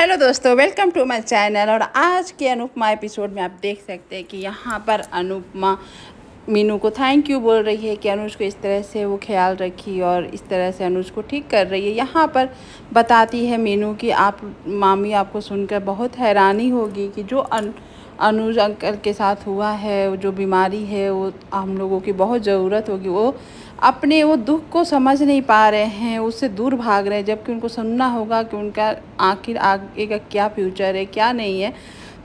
Hello दोस्तों, welcome to my channel. और आज के अनुपमा एपिसोड में आप देख सकते हैं कि यहाँ पर अनुपमा मीनू को थैंक यू बोल रही है कि अनुज को इस तरह से वो ख्याल रखी और इस तरह से अनुज को ठीक कर रही है। यहाँ पर बताती है मीनू कि आप मामी आपको सुनकर बहुत हैरानी होगी कि जो अनुज अंकल के साथ हुआ है, जो बीमारी है वो हम लोगों की बहुत ज़रूरत होगी। वो अपने वो दुख को समझ नहीं पा रहे हैं, उससे दूर भाग रहे हैं, जबकि उनको सुनना होगा कि उनका आखिर आगे का क्या फ्यूचर है, क्या नहीं है।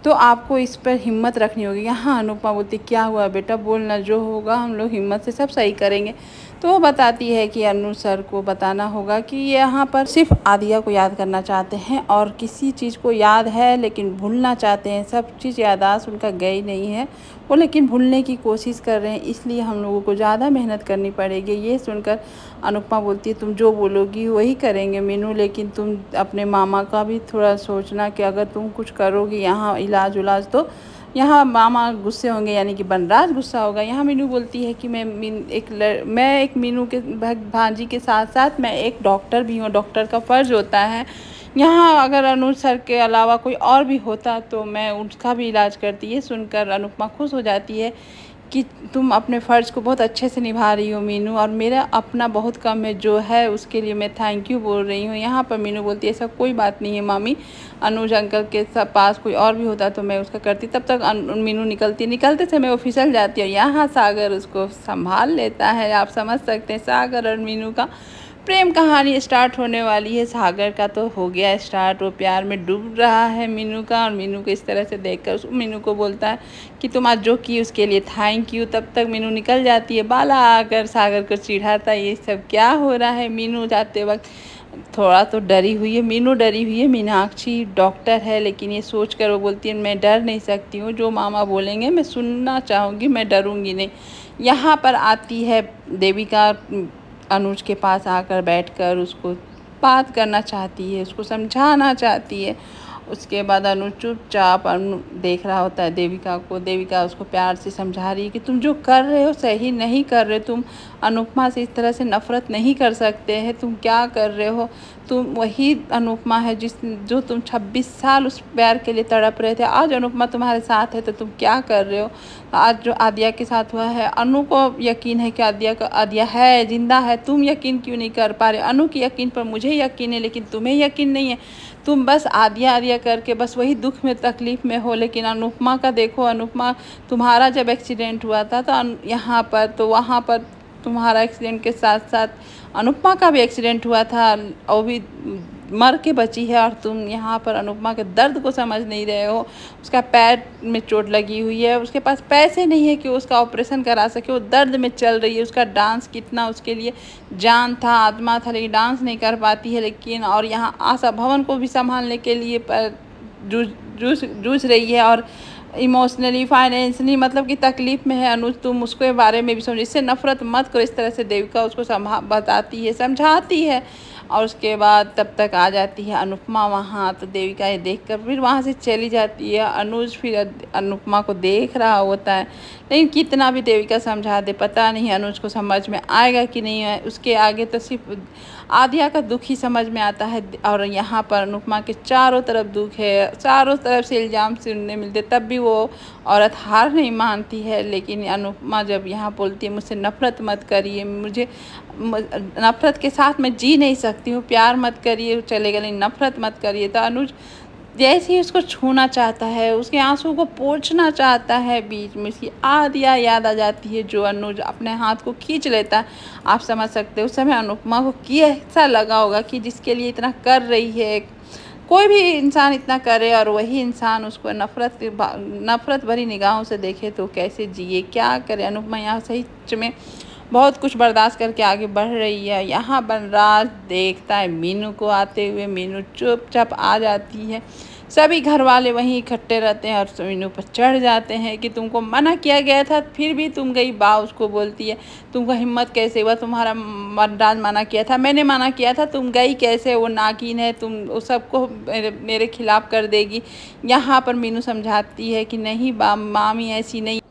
तो आपको इस पर हिम्मत रखनी होगी। यहाँ अनुपमा बोलती, क्या हुआ बेटा, बोलना, जो होगा हम लोग हिम्मत से सब सही करेंगे। तो वो बताती है कि अनु सर को बताना होगा कि यहाँ पर सिर्फ आदिया को याद करना चाहते हैं और किसी चीज़ को याद है लेकिन भूलना चाहते हैं। सब चीज़ याददाश्त उनका गई नहीं है, वो लेकिन भूलने की कोशिश कर रहे हैं, इसलिए हम लोगों को ज़्यादा मेहनत करनी पड़ेगी। ये सुनकर अनुपमा बोलती है, तुम जो बोलोगी वही करेंगे मीनू, लेकिन तुम अपने मामा का भी थोड़ा सोचना कि अगर तुम कुछ करोगी यहाँ इलाज उलाज तो यहाँ मामा गुस्से होंगे, यानी कि बनराज गुस्सा होगा। यहाँ मीनू बोलती है कि मैं एक मीनू के भांजी के साथ साथ मैं एक डॉक्टर भी हूँ, डॉक्टर का फ़र्ज़ होता है। यहाँ अगर अनुज सर के अलावा कोई और भी होता तो मैं उसका भी इलाज करती। ये सुनकर अनुपमा खुश हो जाती है कि तुम अपने फ़र्ज़ को बहुत अच्छे से निभा रही हो मीनू, और मेरा अपना बहुत कम है जो है उसके लिए मैं थैंक यू बोल रही हूँ। यहाँ पर मीनू बोलती है, ऐसा कोई बात नहीं है मामी, अनुज अंकल के पास कोई और भी होता तो मैं उसका करती। तब तक मीनू निकलते समय वो फिसल जाती है। यहाँ सागर उसको संभाल लेता है। आप समझ सकते हैं सागर और मीनू का प्रेम कहानी स्टार्ट होने वाली है। सागर का तो हो गया स्टार्ट, वो प्यार में डूब रहा है मीनू का, और मीनू को इस तरह से देखकर उस मीनू को बोलता है कि तुम आज जो की उसके लिए थैंक यू। तब तक मीनू निकल जाती है। बाला आकर सागर को चिढ़ाता, ये सब क्या हो रहा है। मीनू जाते वक्त थोड़ा तो डरी हुई है, मीनू डरी हुई है। मीनाक्षी डॉक्टर है, लेकिन ये सोच कर वो बोलती है, मैं डर नहीं सकती हूँ, जो मामा बोलेंगे मैं सुनना चाहूँगी, मैं डरूँगी नहीं। यहाँ पर आती है देविका, अनुज के पास आकर बैठकर उसको बात करना चाहती है, उसको समझाना चाहती है। उसके बाद अनुज चुपचाप देख रहा होता है देविका को। देविका उसको प्यार से समझा रही है कि तुम जो कर रहे हो सही नहीं कर रहे, तुम अनुपमा से इस तरह से नफ़रत नहीं कर सकते हैं, तुम क्या कर रहे हो। तुम वही अनुपमा है जो तुम 26 साल उस प्यार के लिए तड़प रहे थे। आज अनुपमा तुम्हारे साथ है तो तुम क्या कर रहे हो। आज जो आदिया के साथ हुआ है, अनु को यकीन है कि आदिया है, जिंदा है, तुम यकीन क्यों नहीं कर पा रहे। अनु के यकीन पर मुझे यकीन है, लेकिन तुम्हें यकीन नहीं है। तुम बस आदिया करके बस वही दुख में तकलीफ़ में हो। लेकिन अनुपमा का देखो, अनुपमा तुम्हारा जब एक्सीडेंट हुआ था तो यहाँ पर तो वहाँ पर तुम्हारा एक्सीडेंट के साथ साथ अनुपमा का भी एक्सीडेंट हुआ था, और भी मर के बची है। और तुम यहाँ पर अनुपमा के दर्द को समझ नहीं रहे हो। उसका पैर में चोट लगी हुई है, उसके पास पैसे नहीं है कि उसका ऑपरेशन करा सके, वो दर्द में चल रही है। उसका डांस कितना उसके लिए जान था, आत्मा था, लेकिन डांस नहीं कर पाती है। लेकिन और यहाँ आशा भवन को भी संभालने के लिए जूझ रही है, और इमोशनली फाइनेंशली मतलब कि तकलीफ़ में है अनुज। तुम उसके बारे में भी समझो, इससे नफ़रत मत करो। इस तरह से देविका उसको बताती है, समझाती है। और उसके बाद तब तक आ जाती है अनुपमा वहाँ, तो देविका ये देखकर फिर वहाँ से चली जाती है। अनुज फिर अनुपमा को देख रहा होता है, लेकिन कितना भी देविका समझा दे पता नहीं अनुज को समझ में आएगा कि नहीं है। उसके आगे तो सिर्फ आदिया का दुख ही समझ में आता है। और यहाँ पर अनुपमा के चारों तरफ दुख है, चारों तरफ से इल्ज़ाम सुनने मिलते, तब भी वो औरत हार नहीं मानती है। लेकिन अनुपमा जब यहाँ बोलती है, मुझसे नफ़रत मत करिए, मुझे नफ़रत के साथ मैं जी नहीं सकती हूँ, प्यार मत करिए चलेगा, लेकिन नफ़रत मत करिए। तो अनुज जैसे ही उसको छूना चाहता है, उसके आंसू को पोंछना चाहता है, बीच में उसकी आदिया याद आ जाती है, जो अनुज अपने हाथ को खींच लेता है। आप समझ सकते हो उस समय अनुपमा को कैसा लगा होगा कि जिसके लिए इतना कर रही है, कोई भी इंसान इतना करे और वही इंसान उसको नफ़रत भरी निगाहों से देखे तो कैसे जिए, क्या करे। अनुपमा यहाँ सही में बहुत कुछ बर्दाश्त करके आगे बढ़ रही है। यहाँ बनराज देखता है मीनू को आते हुए, मीनू चुपचाप आ जाती है। सभी घर वाले वहीं इकट्ठे रहते हैं और मीनू पर चढ़ जाते हैं कि तुमको मना किया गया था फिर भी तुम गई। बा उसको बोलती है, तुमको हिम्मत कैसे हुआ, तुम्हारा बनराज मना किया था, मैंने मना किया था, तुम गई कैसे, वो नागिन है, तुम उस सबको मेरे खिलाफ़ कर देगी। यहाँ पर मीनू समझाती है कि नहीं बा, मामी ऐसी नहीं।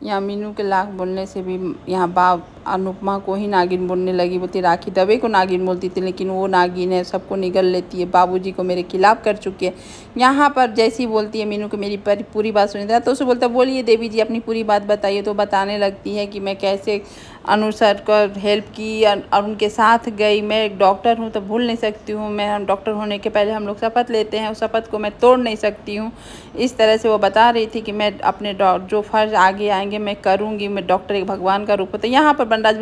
यहाँ मीनू के लाख बोलने से भी यहाँ बा अनुपमा को ही नागिन बोलने लगी। बोलती राखी दबे को नागिन बोलती थी, लेकिन वो नागिन है, सबको निगल लेती है, बाबूजी को मेरे खिलाफ़ कर चुकी है। यहाँ पर जैसी बोलती है मीनू को मेरी पूरी बात सुनी था, तो उसे बोलता बोलिए देवी जी अपनी पूरी बात बताइए। तो बताने लगती है कि मैं कैसे अनु सर को हेल्प की और उनके साथ गई। मैं एक डॉक्टर हूँ तो भूल नहीं सकती हूँ, मैं डॉक्टर होने के पहले हम लोग शपथ लेते हैं, उस शपथ को मैं तोड़ नहीं सकती हूँ। इस तरह से वो बता रही थी कि मैं अपने जो फ़र्ज आगे आएंगे मैं करूँगी, मैं डॉक्टर एक भगवान का रूप होता है। यहाँ पर बनराज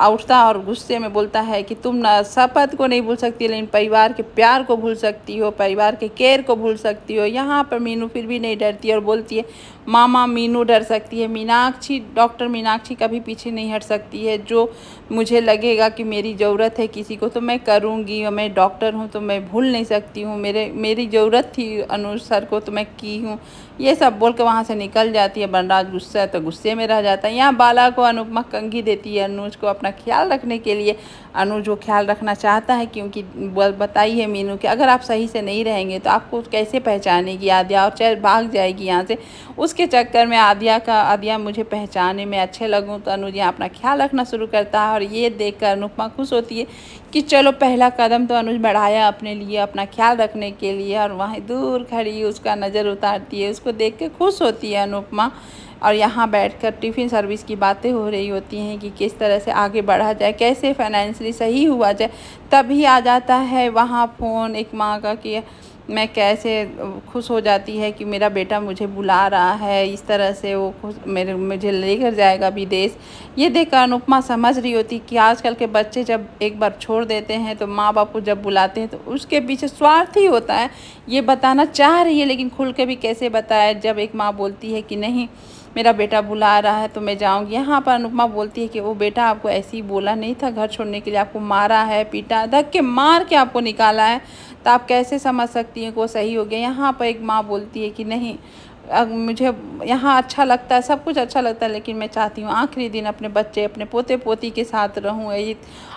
उठता और गुस्से में बोलता है कि तुम ना शपथ को नहीं भूल सकती, लेकिन परिवार के प्यार को भूल सकती हो, परिवार के केयर को भूल सकती हो। यहाँ पर मीनू फिर भी नहीं डरती और बोलती है मामा मीनू डर सकती है, मीनाक्षी डॉक्टर मीनाक्षी कभी पीछे नहीं हट सकती है। जो मुझे लगेगा कि मेरी ज़रूरत है किसी को तो मैं करूँगी, और मैं डॉक्टर हूँ तो मैं भूल नहीं सकती हूँ, मेरी ज़रूरत थी अनुज सर को तो मैं की हूँ। ये सब बोल के वहाँ से निकल जाती है। बनराज गुस्सा है तो गुस्से में रह जाता है। यहाँ बाला को अनुपमा कंघी देती है अनुज को अपना ख्याल रखने के लिए। अनुज वो ख्याल रखना चाहता है क्योंकि बताई है मीनू कि अगर आप सही से नहीं रहेंगे तो आपको कैसे पहचानेगी आद्या, और चाहे भाग जाएगी यहाँ से। उसके चक्कर में आद्या मुझे पहचाने में अच्छे लगूँ, तो अनुज यहाँ अपना ख्याल रखना शुरू करता है। और ये देखकर अनुपमा खुश होती है कि चलो पहला कदम तो अनुज बढ़ाया अपने लिए, अपना ख्याल रखने के लिए। और वहाँ दूर खड़ी उसका नज़र उतारती है, उसको देख के खुश होती है अनुपमा। और यहाँ बैठकर टिफ़िन सर्विस की बातें हो रही होती हैं कि किस तरह से आगे बढ़ा जाए, कैसे फाइनेंशियली सही हुआ जाए। तभी आ जाता है वहाँ फ़ोन एक माँ का कि मैं कैसे खुश हो जाती है कि मेरा बेटा मुझे बुला रहा है, इस तरह से वो मुझे लेकर जाएगा विदेश। ये देखकर अनुपमा समझ रही होती कि आजकल के बच्चे जब एक बार छोड़ देते हैं तो माँ बाप को जब बुलाते हैं तो उसके पीछे स्वार्थ ही होता है। ये बताना चाह रही है लेकिन खुल के भी कैसे बताए, जब एक माँ बोलती है कि नहीं मेरा बेटा बुला रहा है तो मैं जाऊंगी। यहाँ पर अनुपमा बोलती है कि वो बेटा आपको ऐसे ही बोला नहीं था घर छोड़ने के लिए, आपको मारा है, पीटा, धक्के मार के आपको निकाला है, तो आप कैसे समझ सकती हैं कि वो सही हो गया। यहाँ पर एक माँ बोलती है कि नहीं मुझे यहाँ अच्छा लगता है, सब कुछ अच्छा लगता है, लेकिन मैं चाहती हूँ आखिरी दिन अपने बच्चे अपने पोते पोती के साथ रहूँ।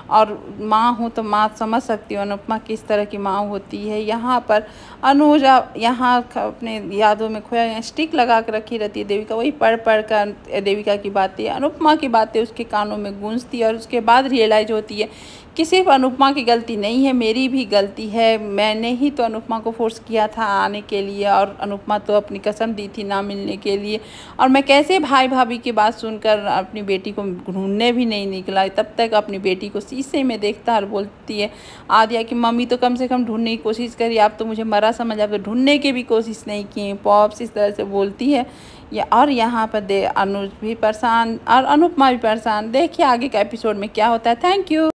और माँ हूँ तो माँ समझ सकती हूँ अनुपमा किस तरह की माँ होती है। यहाँ पर अनुज यहाँ अपने यादों में खोया स्टिक लगा कर रखी रहती है देविका, वही पढ़ कर देविका की बातें अनुपमा की बातें उसके कानों में गूंजती है। और उसके बाद रियलाइज होती है कि सिर्फ अनुपमा की गलती नहीं है, मेरी भी गलती है। मैंने ही तो अनुपमा को फोर्स किया था आने के लिए, और अनुपमा तो अपनी कसम दी थी ना मिलने के लिए। और मैं कैसे भाई भाभी की बात सुनकर अपनी बेटी को ढूंढने भी नहीं निकला। तब तक अपनी बेटी को शीशे में देखता और बोलती है आद्या कि मम्मी तो कम से कम ढूंढने की कोशिश करी, आप तो मुझे मरा समझ, आप तो ढूंढने की भी कोशिश नहीं की। पॉप्स इस तरह से बोलती है। और यहाँ पर अनुज भी परेशान और अनुपमा भी परेशान। देखिए आगे का एपिसोड में क्या होता है। Thank you.